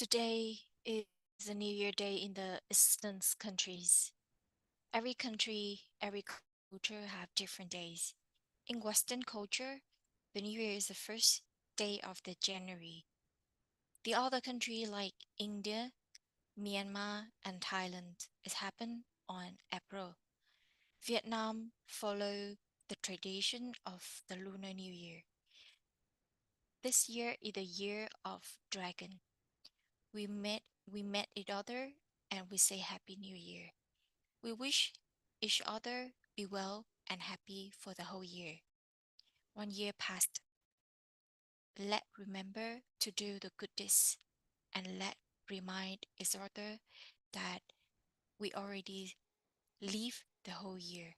Today is a New Year Day in the Eastern countries. Every country, every culture have different days. In Western culture, the New Year is the first day of the January. The other country like India, Myanmar, and Thailand, it happened on April. Vietnam follow the tradition of the Lunar New Year. This year is the year of dragon. We met each other and we say Happy New Year. We wish each other be well and happy for the whole year. 1 year passed. Let remember to do the good deeds and let remind each other that we already live the whole year.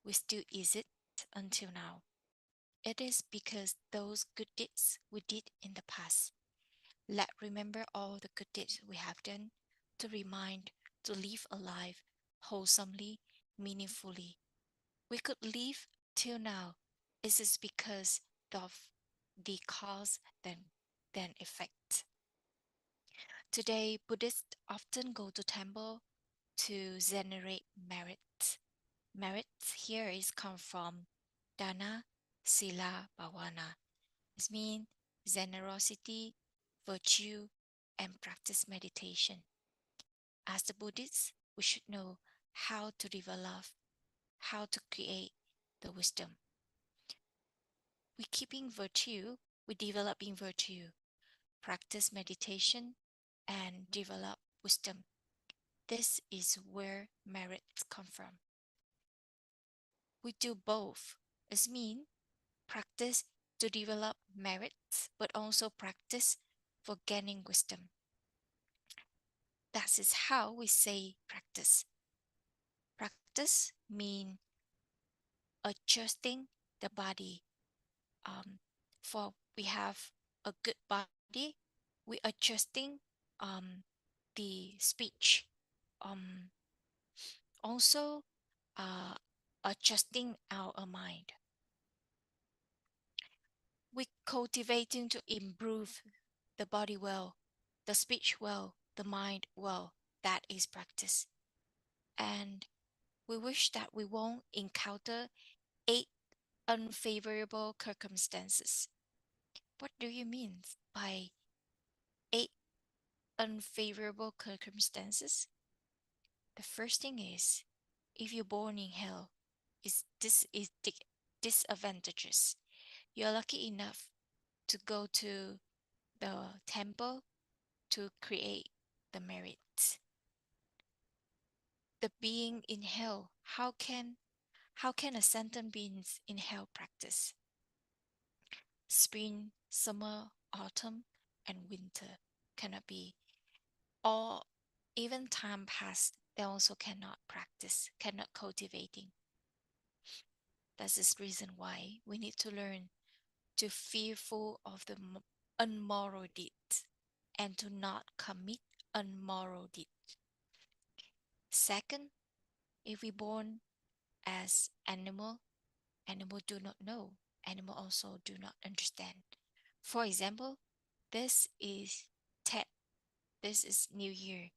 We still is it until now. It is because those good deeds we did in the past. Let remember all the good deeds we have done to remind to live a life wholesomely, meaningfully. We could live till now. It is because of the cause then effect. Today, Buddhists often go to temple to generate merit. Merit here is come from dana, sila, bhavana. It means generosity, virtue, and practice meditation. As the Buddhists, we should know how to develop, how to create the wisdom. We keeping virtue, we developing virtue, practice meditation, and develop wisdom. This is where merits come from. We do both. It means practice to develop merits, but also practice for gaining wisdom. That is how we say practice. Practice means adjusting the body. For we have a good body, we adjusting the speech. Also adjusting our mind. We cultivating to improve the body well, the speech well, the mind well. That is practice. And we wish that we won't encounter 8 unfavorable circumstances. What do you mean by 8 unfavorable circumstances? The first thing is, if you're born in hell, this is disadvantages. You're lucky enough to go to the temple to create the merit. The being in hell, how can a sentient being in hell practice? Spring, summer, autumn, and winter cannot be. Or even time past, they also cannot practice, cannot cultivating. That's the reason why we need to learn to fearful of the unmoral deeds and to not commit unmoral deeds. Second, if we born as animal do not know, animal also do not understand. For example, this is Tet, this is New Year.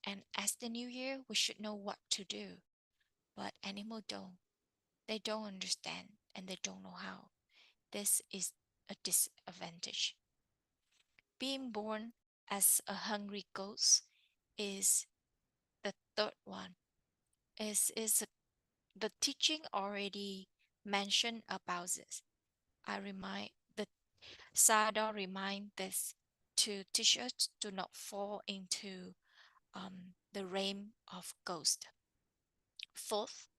And as the New Year, we should know what to do. But animal don't. They don't understand and they don't know how. This is a disadvantage. Being born as a hungry ghost is the third one. Is the teaching already mentioned about this. I remind the Sayadaw remind this to teach us to not fall into the realm of ghost. Fourth,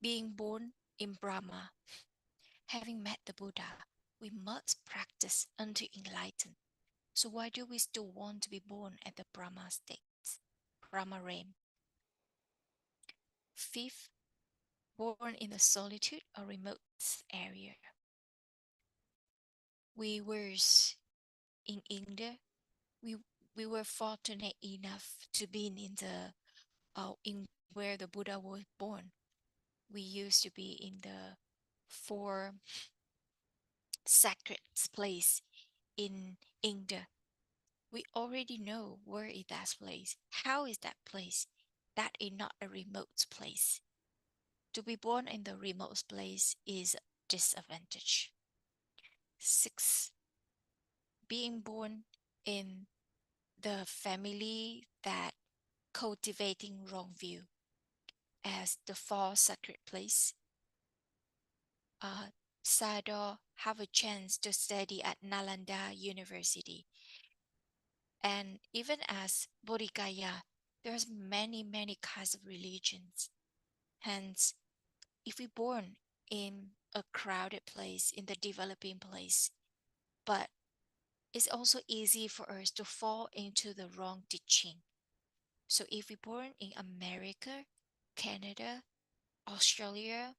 being born in Brahma, having met the Buddha, we must practice until enlightened. So why do we still want to be born at the Brahma state, Brahma realm? Fifth, born in a solitude or remote area. We were in India. We we were fortunate enough to be in the in where the Buddha was born. We used to be in the 4 sacred place in India. We already know where is that place. How is that place? That is not a remote place. To be born in the remote place is disadvantage. Six, being born in the family that cultivating wrong view as the false sacred place. Uh, Sayadaw have a chance to study at Nalanda University, and even as Bodhikaya, there's many kinds of religions. Hence, if we born in a crowded place, in the developing place, but it's also easy for us to fall into the wrong teaching. So if we born in America, Canada, Australia,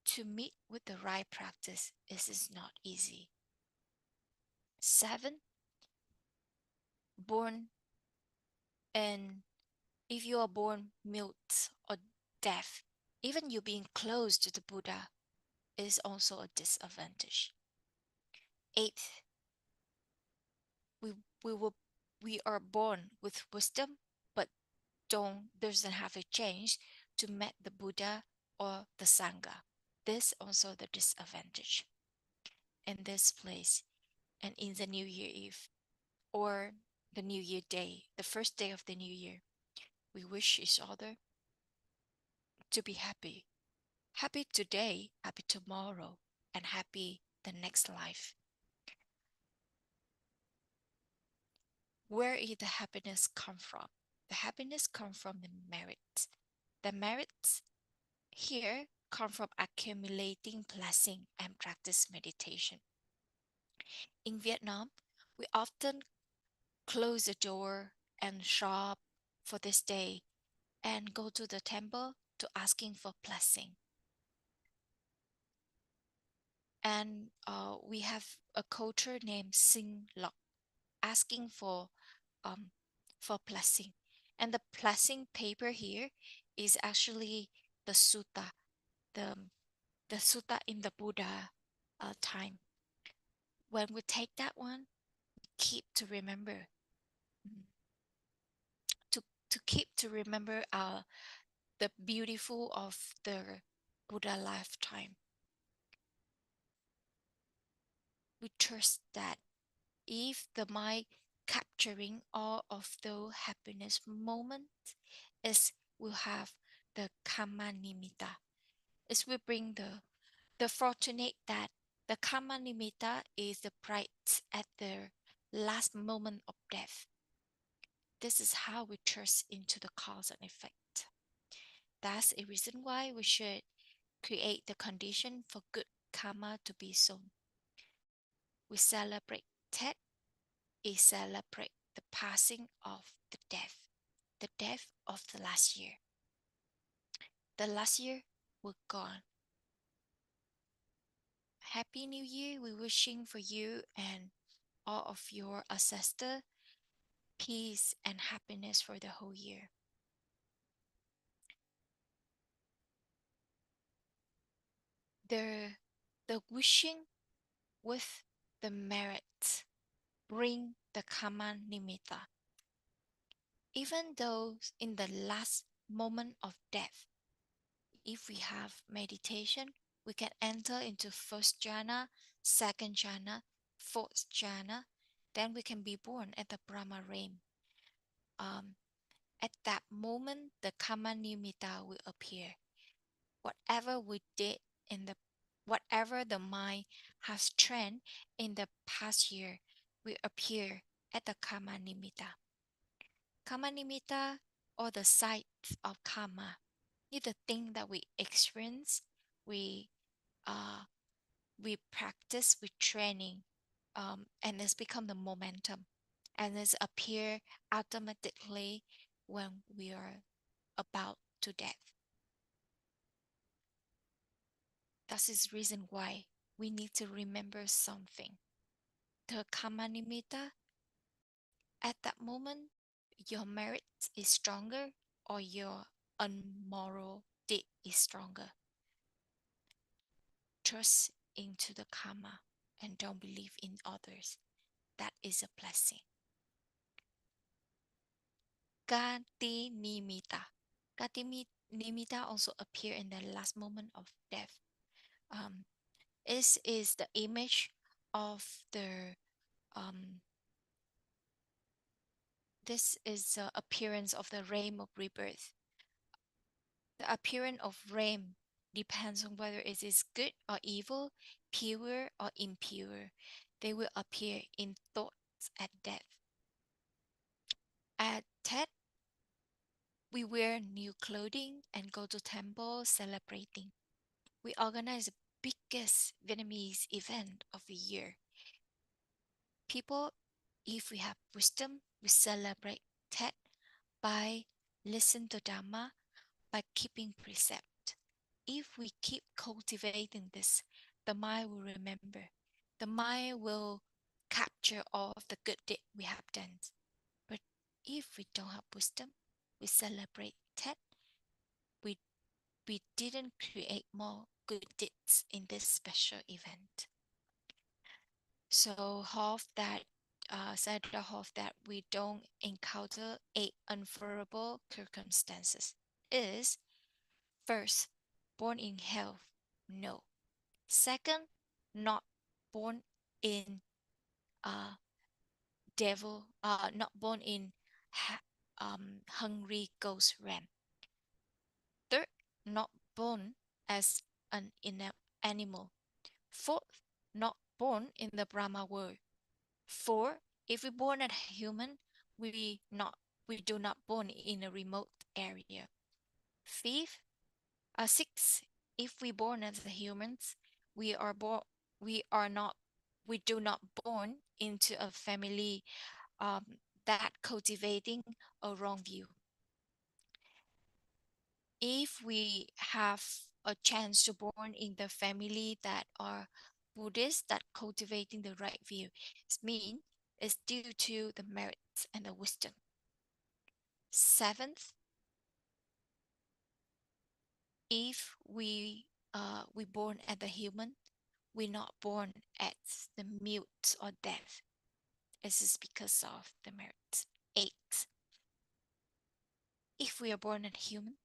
to meet with the right practice, this is not easy. Seven, born and if you are born mute or deaf, even you being close to the Buddha is also a disadvantage. Eighth, we we will we are born with wisdom, but don't doesn't have a change to meet the Buddha or the Sangha. This also the disadvantage in this place and in the New Year Eve or the New Year Day, the first day of the New Year. We wish each other to be happy. Happy today, happy tomorrow, and happy the next life. Where is the happiness come from? The happiness come from the merits. The merits here come from accumulating blessing and practice meditation. In Vietnam, we often close the door and shop for this day and go to the temple to asking for blessing. And we have a culture named Sing Lok, asking um, for blessing. And the blessing paper here is actually the sutta, the, the sutta in the Buddha time. When we take that one, keep to remember, mm, to, to keep to remember the beautiful of the Buddha lifetime. We trust that if the mind capturing all of the happiness moments is will have the karma nimitta, is will bring the fortunate that the karma nimitta is the bright at the last moment of death. This is how we trust into the cause and effect. That's a reason why we should create the condition for good karma to be sown. We celebrate Tet, we celebrate the passing of the death of the last year. The last year will gone. Happy New Year. We're wishing for you and all of your ancestors peace and happiness for the whole year. The, the wishing with the merit bring the karma nimitta. Even though in the last moment of death, if we have meditation, we can enter into first jhana, second jhana, fourth jhana. Then we can be born at the Brahma realm. Um, at that moment, the karma nimitta will appear. Whatever we did in the whatever the mind has trained in the past year will appear at the karma nimitta. Karma nimitta or the site of karma is the thing that we experience, we uh we practice with training, and it's become the momentum, and it's appear automatically when we are about to death. That is reason why we need to remember something. The karma nimitta, at that moment, your merit is stronger or your unmoral deed is stronger. Trust into the karma and don't believe in others. That is a blessing. Gati Nimita. Nimita also appear in the last moment of death. Um, this is the image of the um, this is the appearance of the realm of rebirth. The appearance of realm depends on whether it is good or evil, pure or impure. They will appear in thoughts at death. At Tet, we wear new clothing and go to temple celebrating. We organize the biggest Vietnamese event of the year. People, if we have wisdom, we celebrate Tet by listen to Dharma, by keeping precept. If we keep cultivating this, the mind will remember. The mind will capture all of the good deed we have done. But if we don't have wisdom, we celebrate Tet, we we didn't create more good deeds in this special event. So hope that Sayadaw hope that we don't encounter a unfavorable circumstances is first born in health, no. Second, not born in uh devil, not born in hungry ghost realm. Third, not born as an animal. Fourth, not born in the Brahma world. Four, if we born as human, we not we do not born in a remote area. Fifth, six, if we born as humans, we are born we are not we do not born into a family um, that cultivating a wrong view. If we have a chance to born in the family that are Buddhist that cultivating the right view, it means it's due to the merits and the wisdom. Seventh, if we born as a human, we're not born as the mute or deaf. This is because of the merits. Eight, if we are born as human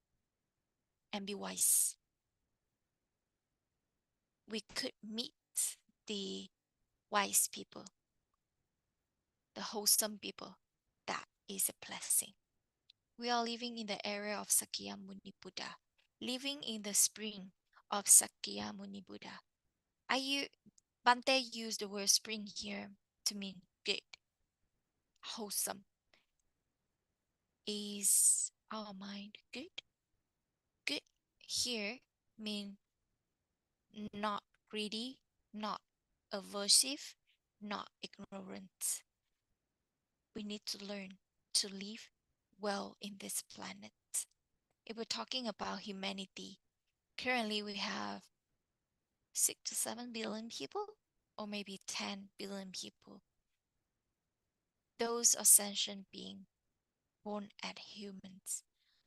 and be wise, we could meet the wise people, the wholesome people. That is a blessing. We are living in the area of Sakyamuni Buddha, living in the spring of Sakyamuni Buddha. Bante used the word spring here to mean good, wholesome. Is our mind good? Good here mean not greedy, not aversive, not ignorant. We need to learn to live well in this planet. If we're talking about humanity, currently we have 6 to 7 billion people, or maybe 10 billion people. Those are sentient beings born as humans.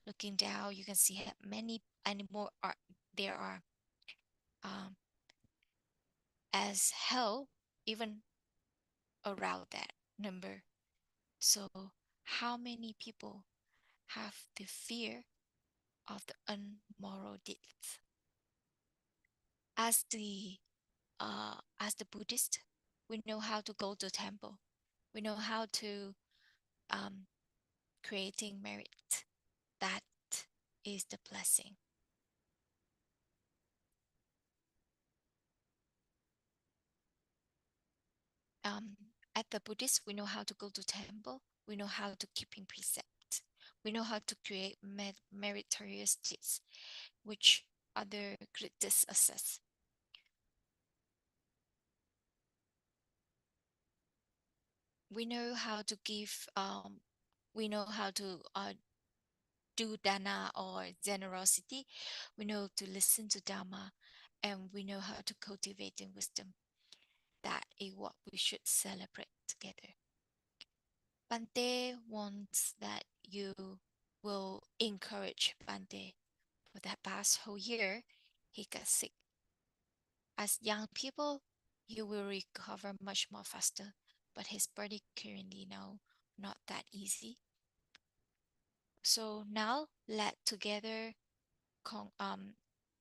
Looking down, you can see how many animals there are um, as hell, even around that number. So, how many people have the fear of the unmoral deeds? As the Buddhist, we know how to go to temple. We know how to um, creating merit. That is the blessing. Um, at the Buddhist, we know how to go to temple. We know how to keep in precept. We know how to create meritorious deeds, which other greatest assess. We know how to give. We know how to do dana or generosity. We know to listen to dharma, and we know how to cultivate in wisdom. That is what we should celebrate together. Bante wants that you will encourage Bante. For that past whole year, he got sick. As young people, you will recover much more faster, but his body currently now not that easy. So now let together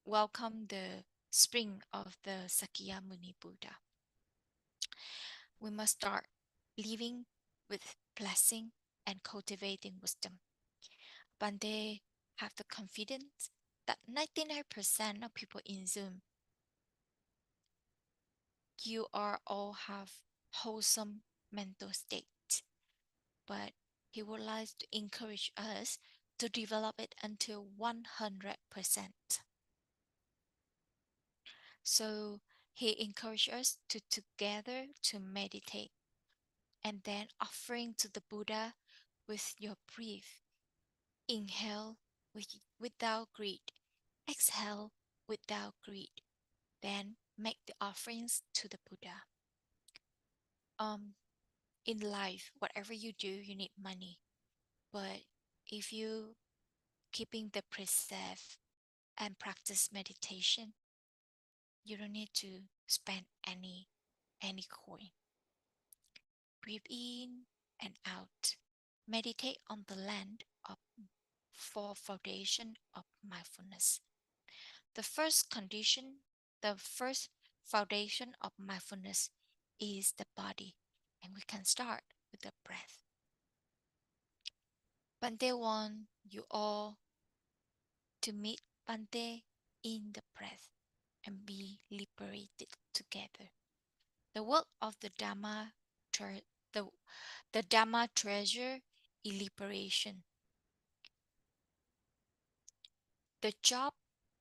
welcome the spring of the Sakyamuni Buddha. We must start living with blessing and cultivating wisdom. Bande have the confidence that 99% of people in Zoom, you are all have wholesome mental state, but he would like to encourage us to develop it until 100%. So he encouraged us to together to meditate and then offering to the Buddha with your breath. Inhale without greed. Exhale without greed. Then make the offerings to the Buddha. Um, in life, whatever you do, you need money. But if you keeping the precept and practice meditation, you don't need to spend any coin. Breathe in and out. Meditate on the land of for foundation of mindfulness. The first condition, the first foundation of mindfulness is the body, and we can start with the breath. Bante want you all to meet Bante in the breath and be liberated together. The work of the the, the Dhamma treasure is liberation. The job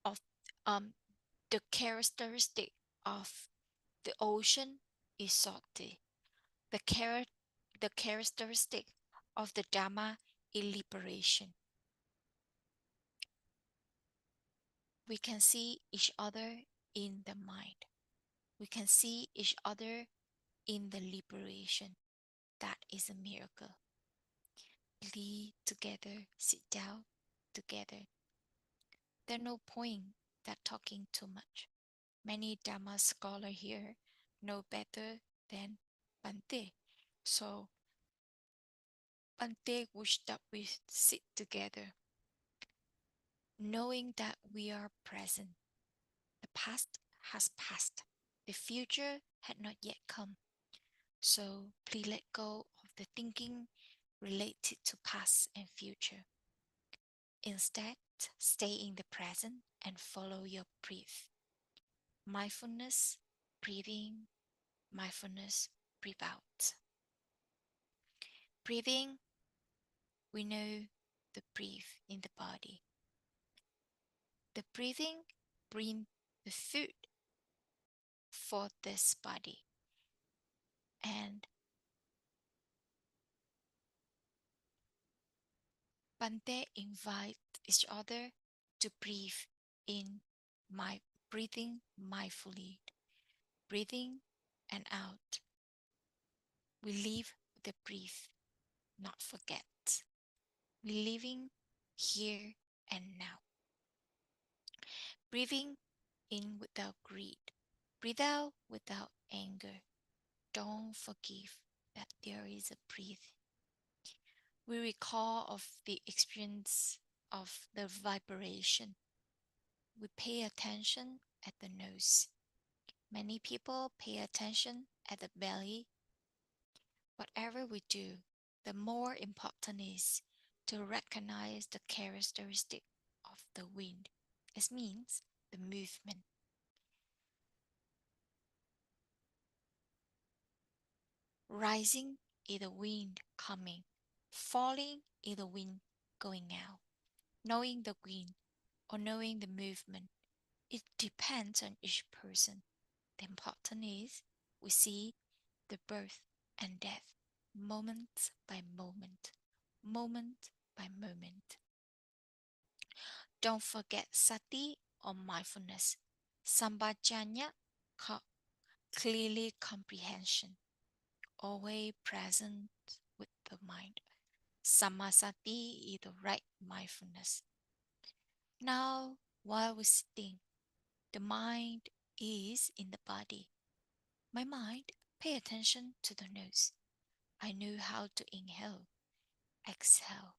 of um the characteristic of the ocean is salty. The the characteristic of the Dhamma is liberation. We can see each other in the mind. We can see each other in the liberation. That is a miracle. Lee together, sit down together. There's no point that talking too much. Many Dhamma scholars here know better than Bante. So Bante wish that we sit together, knowing that we are present. The past has passed. The future had not yet come. So please let go of the thinking related to past and future. Instead, stay in the present and follow your breath. Mindfulness, breathing, mindfulness, breathe out. Breathing, we know the breath in the body. The breathing brings the food for this body. And Bante invite each other to breathe in my breathing mindfully, breathing and out. We live the breath, not forget. We living here and now. Breathing in without greed. Breathe out without anger. Don't forgive that there is a breath. We recall of the experience of the vibration. We pay attention at the nose. Many people pay attention at the belly. Whatever we do, the more important is to recognize the characteristic of the wind. It means the movement. Rising is the wind coming. Falling is the wind going out. Knowing the wind or knowing the movement, it depends on each person. The important is we see the birth and death moment by moment, moment by moment. Don't forget sati or mindfulness. Sambhajanya, clearly comprehension, always present with the mind. Samasati is the right mindfulness. Now, while we sitting, the mind is in the body. My mind, pay attention to the nose. I know how to inhale, exhale.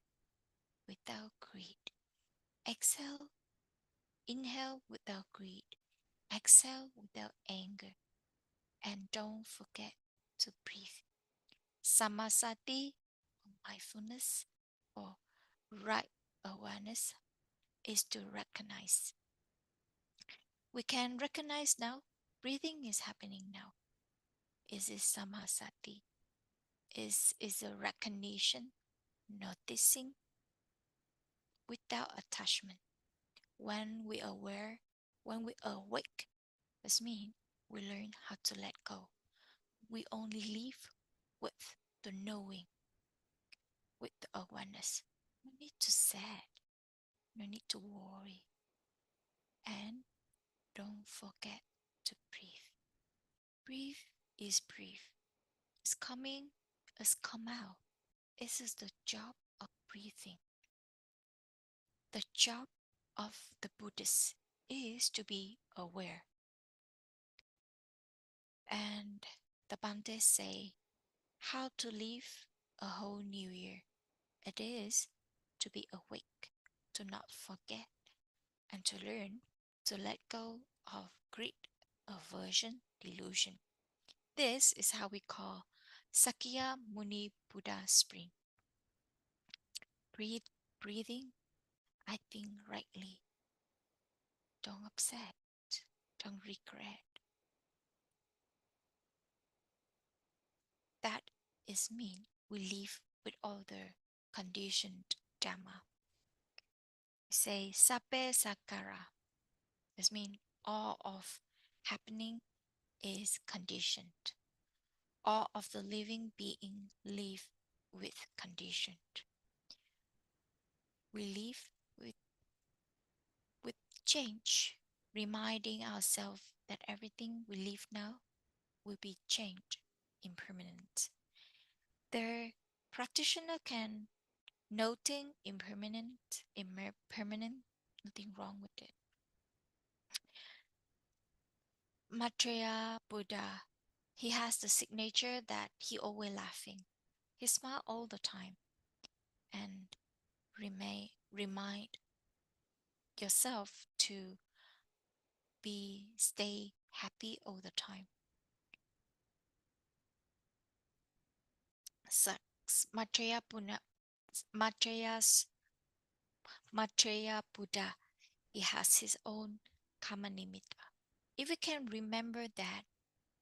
without greed. Exhale, inhale without greed. Exhale without anger. And don't forget to breathe. Samasati, or mindfulness, or right awareness, is to recognize. We can recognize now breathing is happening now. Is it samasati? Is a recognition, noticing without attachment. When we aware, when we awake, this means we learn how to let go. We only live with the knowing, with the awareness. No need to sad, no need to worry, and don't forget to breathe. Breathe is breathe. It's coming, it's come out. This is the job of breathing. The job of the Buddhist is to be aware. And the Bhante say how to live a whole new year. It is to be awake, to not forget, and to learn to let go of greed, aversion, delusion. This is how we call Sakya Muni Buddha spring. Breathe, breathing, I think rightly. Don't upset, don't regret. That is mean we live with all the conditioned dharma. Say sape sakara. This means all of happening is conditioned. All of the living being live with conditioned. We live with change, reminding ourselves that everything we live now will be changed, impermanent. The practitioner can noting impermanent, nothing wrong with it. Maitreya Buddha, he has the signature that he always laughing. He smile all the time and remind yourself to stay happy all the time. So, Maitreya Buddha, Maitreya's Maitreya Buddha, he has his own karma nimitta. If we can remember that,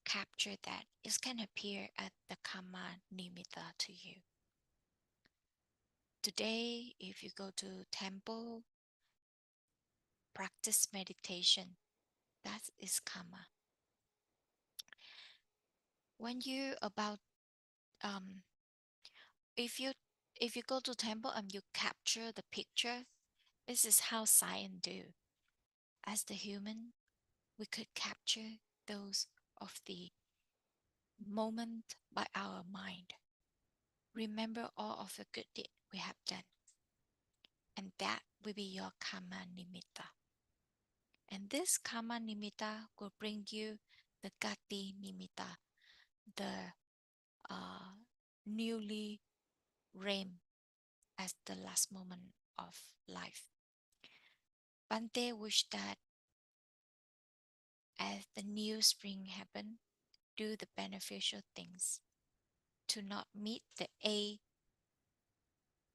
capture that, it can appear at the karma nimitta to you. Today, if you go to temple, practice meditation, that is karma. When you about um, if you go to temple and you capture the picture, this is how science do. As the human, we could capture those of the moment by our mind. Remember all of the good deed we have done. And that will be your karma nimitta. And this karma nimitta will bring you the gati nimitta, the newly reign as the last moment of life. Bante wish that as the new spring happen, do the beneficial things to not meet the A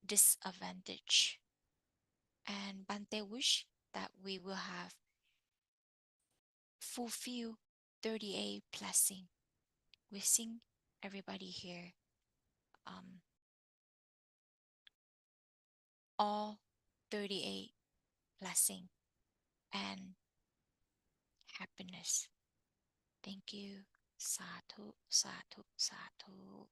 disadvantage. And Bante wish that we will have fulfill 38 blessing. Wishing everybody here all 38 blessing and happiness. Thank you. Sadhu, sadhu, sadhu.